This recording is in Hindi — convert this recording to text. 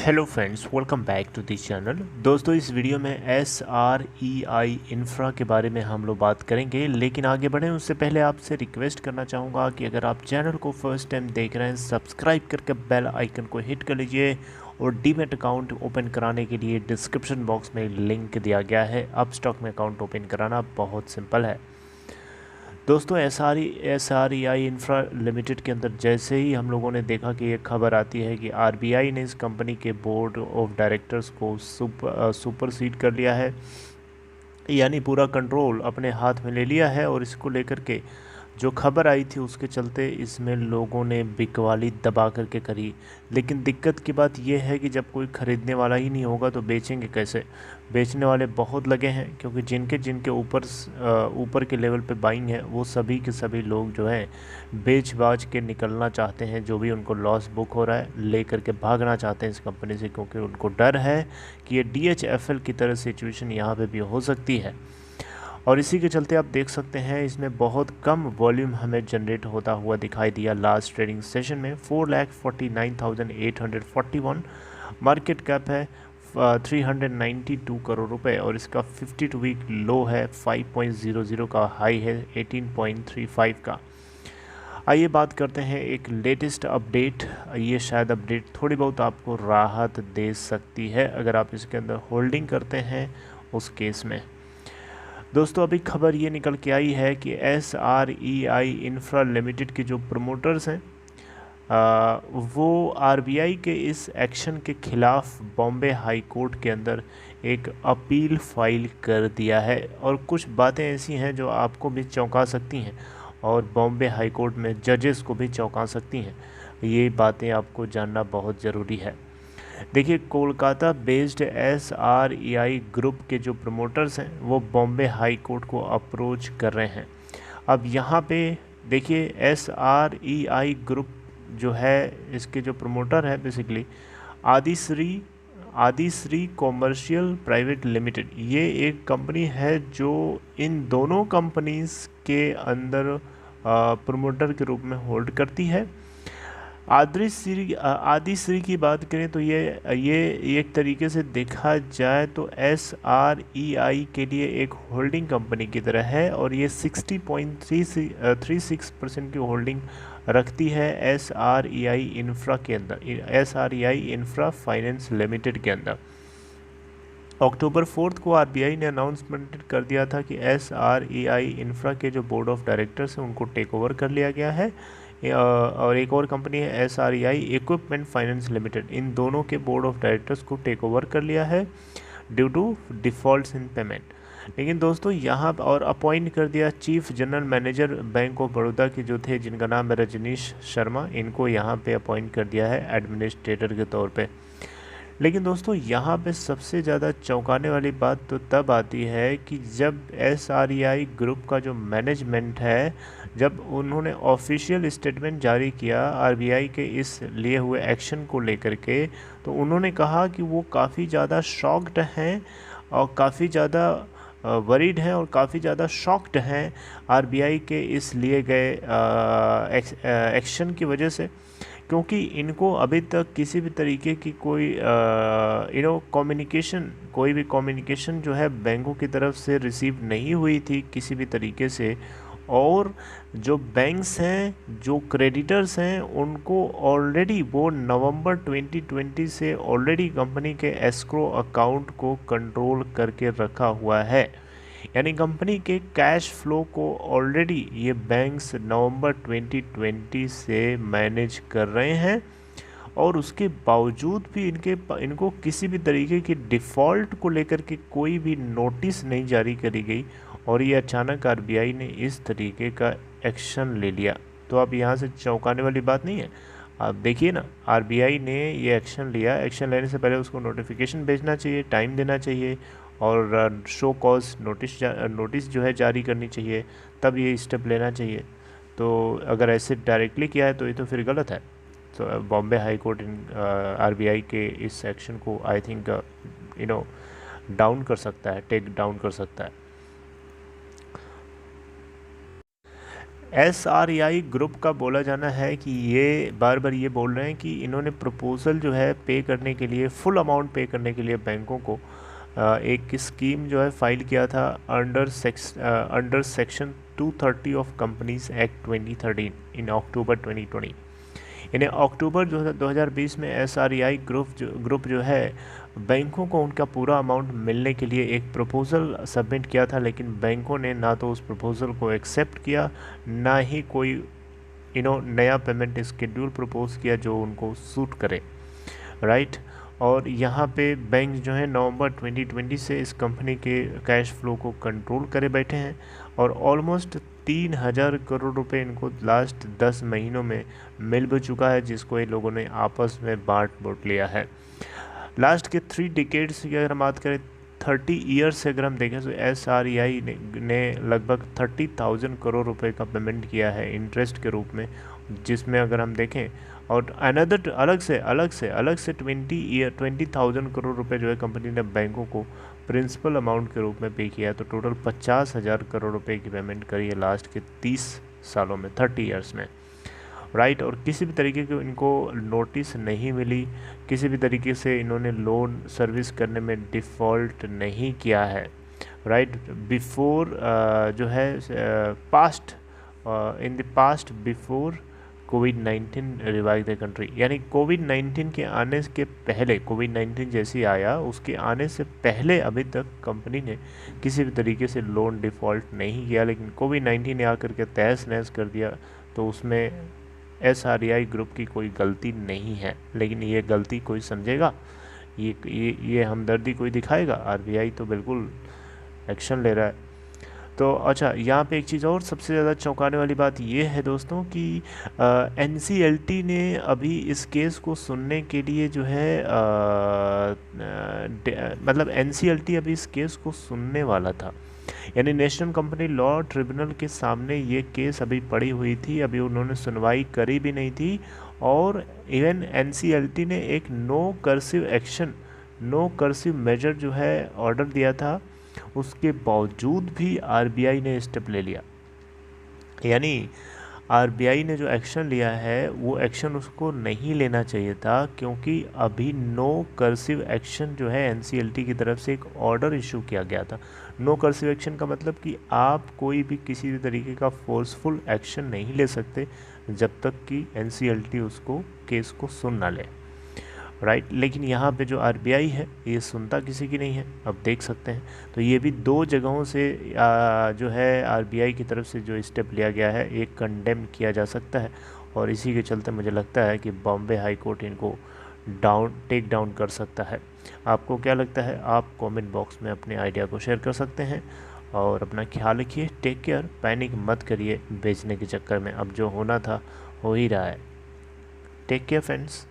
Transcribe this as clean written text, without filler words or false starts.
Hello friends, welcome back to this channel. दोस्तों, इस वीडियो में SREI इंफ्रा के बारे में हम लोग बात करेंगे, लेकिन आगे बढ़ें उससे पहले आपसे रिक्वेस्ट करना चाहूँगा कि अगर आप चैनल को फर्स्ट टाइम देख रहे हैं, सब्सक्राइब करके बेल आइकन को हिट कर लीजिए और डीमैट अकाउंट ओपन कराने के लिए डिस्क्रिप्शन बॉक्स में लिंक दिया गया है। अब स्टॉक में अकाउंट ओपन कराना बहुत सिंपल है। दोस्तों, एस आर ई आई इंफ्रा लिमिटेड के अंदर जैसे ही हम लोगों ने देखा कि एक खबर आती है कि आरबीआई ने इस कंपनी के बोर्ड ऑफ डायरेक्टर्स को सुपरसीड कर लिया है, यानी पूरा कंट्रोल अपने हाथ में ले लिया है। और इसको लेकर के जो खबर आई थी उसके चलते इसमें लोगों ने बिकवाली दबा करके करी। लेकिन दिक्कत की बात यह है कि जब कोई ख़रीदने वाला ही नहीं होगा तो बेचेंगे कैसे। बेचने वाले बहुत लगे हैं, क्योंकि जिनके जिनके ऊपर के लेवल पे बाइंग है वो सभी के सभी लोग जो हैं बेच बाज के निकलना चाहते हैं। जो भी उनको लॉस बुक हो रहा है ले करके भागना चाहते हैं इस कंपनी से, क्योंकि उनको डर है कि ये DHFL की तरह सिचुएशन यहाँ पे भी हो सकती है। और इसी के चलते आप देख सकते हैं इसमें बहुत कम वॉल्यूम हमें जनरेट होता हुआ दिखाई दिया लास्ट ट्रेडिंग सेशन में। 4,49,841 मार्केट कैप है, 392 करोड़ रुपए, और इसका 52 वीक लो है 5.00 का, हाई है 18.35 का। आइए बात करते हैं एक लेटेस्ट अपडेट। ये शायद अपडेट थोड़ी बहुत आपको राहत दे सकती है अगर आप इसके अंदर होल्डिंग करते हैं उस केस में। दोस्तों, अभी खबर ये निकल के आई है कि SREI इंफ्रा लिमिटेड के जो प्रमोटर्स हैं वो आरबीआई के इस एक्शन के खिलाफ बॉम्बे हाई कोर्ट के अंदर एक अपील फाइल कर दिया है। और कुछ बातें ऐसी हैं जो आपको भी चौंका सकती हैं और बॉम्बे हाई कोर्ट में जजेस को भी चौंका सकती हैं। ये बातें आपको जानना बहुत ज़रूरी है। देखिए, कोलकाता बेस्ड SREI ग्रुप के जो प्रमोटर्स हैं वो बॉम्बे हाई कोर्ट को अप्रोच कर रहे हैं। अब यहाँ पे देखिए, SREI ग्रुप जो है इसके जो प्रमोटर है basically Adishree commercial private limited, ये एक कंपनी है जो इन दोनों कंपनीज के अंदर प्रमोटर के रूप में होल्ड करती है। आदिश्री की बात करें तो ये एक तरीके से देखा जाए तो SREI के लिए एक होल्डिंग कंपनी की तरह है, और ये 60.36% की होल्डिंग रखती है SREI इंफ्रा के अंदर, SREI इंफ्रा फाइनेंस लिमिटेड के अंदर। अक्टूबर 4 को आरबीआई ने अनाउंसमेंट कर दिया था कि SREI इंफ्रा के जो बोर्ड ऑफ डायरेक्टर्स हैं उनको टेक ओवर कर लिया गया है। और एक और कंपनी है SREI इक्विपमेंट फाइनेंस लिमिटेड, इन दोनों के बोर्ड ऑफ डायरेक्टर्स को टेक ओवर कर लिया है due to defaults in payment. लेकिन दोस्तों, यहाँ और अपॉइंट कर दिया chief general manager bank of Baroda के जो थे, जिनका नाम है रजनीश शर्मा, इनको यहाँ पे अपॉइंट कर दिया है एडमिनिस्ट्रेटर के तौर पे। लेकिन दोस्तों, यहाँ पे सबसे ज़्यादा चौंकाने वाली बात तो तब आती है कि जब SREI ग्रुप का जो मैनेजमेंट है, जब उन्होंने ऑफिशियल स्टेटमेंट जारी किया आरबीआई के इस लिए हुए एक्शन को लेकर के, तो उन्होंने कहा कि वो काफ़ी ज़्यादा शॉक्ड हैं और काफ़ी ज़्यादा वरीड हैं और काफ़ी ज़्यादा शॉक्ड हैं आरबीआई के इस लिए गए एक्शन की वजह से, क्योंकि इनको अभी तक किसी भी तरीके की कोई कोई भी कम्युनिकेशन जो है बैंकों की तरफ से रिसीव नहीं हुई थी किसी भी तरीके से। और जो बैंक्स हैं, जो क्रेडिटर्स हैं, उनको ऑलरेडी वो नवंबर 2020 से ऑलरेडी कंपनी के एस्क्रो अकाउंट को कंट्रोल करके रखा हुआ है। यानी कंपनी के कैश फ्लो को ऑलरेडी ये बैंक्स नवंबर 2020 से मैनेज कर रहे हैं। और उसके बावजूद भी इनको किसी भी तरीके की डिफ़ॉल्ट को लेकर के कोई भी नोटिस नहीं जारी करी गई, और ये अचानक आरबीआई ने इस तरीके का एक्शन ले लिया। तो अब यहाँ से चौंकाने वाली बात नहीं है। आप देखिए ना, आरबीआई ने ये एक्शन लिया, एक्शन लेने से पहले उसको नोटिफिकेशन भेजना चाहिए, टाइम देना चाहिए, और शो कॉज नोटिस जो है जारी करनी चाहिए, तब ये स्टेप लेना चाहिए। तो अगर ऐसे डायरेक्टली किया है तो ये तो फिर गलत है। तो बॉम्बे हाई कोर्ट आरबीआई के इस एक्शन को आई थिंक डाउन कर सकता है, टेक डाउन कर सकता है। SREI ग्रुप का बोला जाना है कि ये बार बार ये बोल रहे हैं कि इन्होंने प्रपोज़ल जो है पे करने के लिए, फुल अमाउंट पे करने के लिए बैंकों को एक स्कीम जो है फाइल किया था under section 230 of companies act 2013 इन अक्टूबर 2020। इन्हें अक्टूबर 2020 में SREI ग्रुप जो है बैंकों को उनका पूरा अमाउंट मिलने के लिए एक प्रपोज़ल सबमिट किया था, लेकिन बैंकों ने ना तो उस प्रपोज़ल को एक्सेप्ट किया, ना ही कोई नया पेमेंट स्केड्यूल प्रपोज किया जो उनको सूट करे, राइट। और यहाँ पे बैंक जो है नवंबर 2020 से इस कंपनी के कैश फ्लो को कंट्रोल करे बैठे हैं और ऑलमोस्ट 3000 करोड़ रुपए इनको लास्ट 10 महीनों में मिल भी चुका है, जिसको ये लोगों ने आपस में बांट लिया है। लास्ट के 3 डिकेड्स की अगर हम बात करें, 30 ईयर्स से अगर हम देखें तो SREI ने लगभग 30,000 करोड़ रुपए का पेमेंट किया है इंटरेस्ट के रूप में, जिसमें अगर हम देखें और अनदर अलग से 20,000 करोड़ रुपए जो है कंपनी ने बैंकों को प्रिंसिपल अमाउंट के रूप में पे किया है। तो टोटल 50,000 करोड़ रुपए की पेमेंट करी है लास्ट के 30 सालों में, 30 ईयर्स में, राइट। और किसी भी तरीके की इनको नोटिस नहीं मिली, किसी भी तरीके से इन्होंने लोन सर्विस करने में डिफ़ॉल्ट नहीं किया है, राइट। बिफोर जो है past in the past before covid revive the country, यानी कोविड-19 के आने के पहले, कोविड-19 जैसे ही आया उसके आने से पहले अभी तक कंपनी ने किसी भी तरीके से लोन डिफ़ॉल्ट नहीं किया, लेकिन कोविड-19 ने आकर के तहस नहस कर दिया। तो उसमें SREI ग्रुप की कोई गलती नहीं है, लेकिन ये गलती कोई समझेगा, ये हमदर्दी कोई दिखाएगा? RBI तो बिल्कुल एक्शन ले रहा है। तो अच्छा, यहाँ पे एक चीज़ और सबसे ज़्यादा चौंकाने वाली बात ये है दोस्तों कि NCLT ने अभी इस केस को सुनने के लिए जो है मतलब NCLT अभी इस केस को सुनने वाला था, यानी नेशनल कंपनी लॉ ट्रिब्यूनल के सामने ये केस अभी पड़ी हुई थी, अभी उन्होंने सुनवाई करी भी नहीं थी। और इवन NCLT ने एक नो कर्सिव मेजर जो है ऑर्डर दिया था, उसके बावजूद भी RBI ने स्टेप ले लिया। यानी RBI ने जो एक्शन लिया है वो एक्शन उसको नहीं लेना चाहिए था, क्योंकि अभी नो कर्सिव एक्शन जो है NCLT की तरफ से एक ऑर्डर इशू किया गया था। नो कर्सिव एक्शन का मतलब कि आप कोई भी किसी भी तरीके का फोर्सफुल एक्शन नहीं ले सकते जब तक कि NCLT उसको केस को सुन ना ले, राइट। लेकिन यहाँ पे जो RBI है ये सुनता किसी की नहीं है, अब देख सकते हैं। तो ये भी 2 जगहों से जो है RBI की तरफ से जो स्टेप लिया गया है, एक कंडेम किया जा सकता है, और इसी के चलते मुझे लगता है कि बॉम्बे हाई कोर्ट इनको टेक डाउन कर सकता है। आपको क्या लगता है? आप कमेंट बॉक्स में अपने आइडिया को शेयर कर सकते हैं। और अपना ख्याल रखिए, टेक केयर, पैनिक मत करिए बेचने के चक्कर में, अब जो होना था हो ही रहा है। Take care friends.